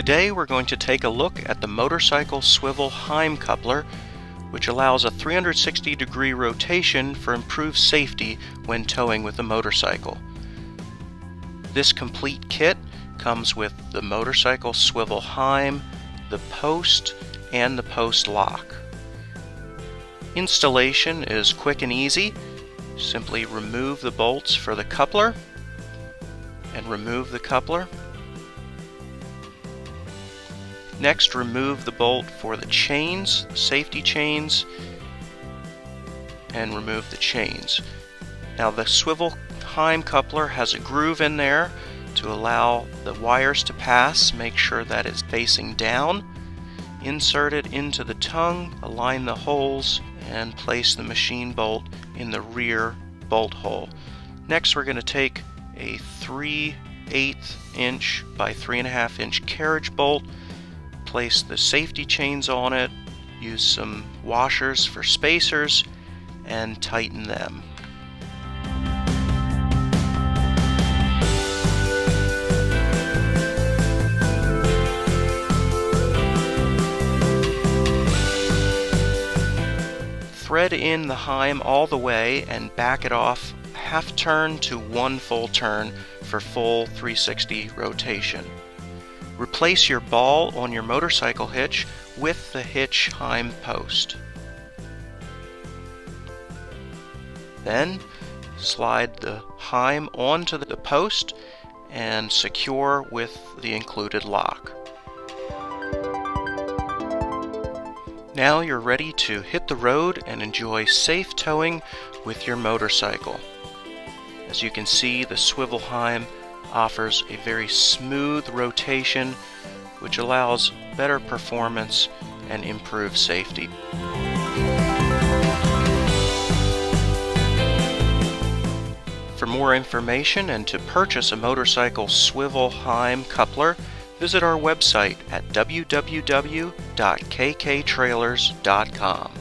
Today we're going to take a look at the motorcycle Swivel Heim coupler, which allows a 360-degree rotation for improved safety when towing with a motorcycle. This complete kit comes with the motorcycle Swivel Heim, the post, and the post lock. Installation is quick and easy. Simply remove the bolts for the coupler and remove the coupler. Next, remove the bolt for the chains, safety chains, and remove the chains. Now the Swivel Heim coupler has a groove in there to allow the wires to pass. Make sure that it's facing down. Insert it into the tongue, align the holes, and place the machine bolt in the rear bolt hole. Next, we're going to take a 3/8 inch by 3.5 inch carriage bolt, place the safety chains on it, use some washers for spacers, and tighten them. Thread in the Heim all the way and back it off half turn to one full turn for full 360 rotation. Replace your ball on your motorcycle hitch with the hitch Heim post. Then slide the Heim onto the post and secure with the included lock. Now you're ready to hit the road and enjoy safe towing with your motorcycle. As you can see, the Swivel Heim offers a very smooth rotation, which allows better performance and improved safety. For more information and to purchase a motorcycle Swivel Heim coupler, visit our website at www.kktrailers.com.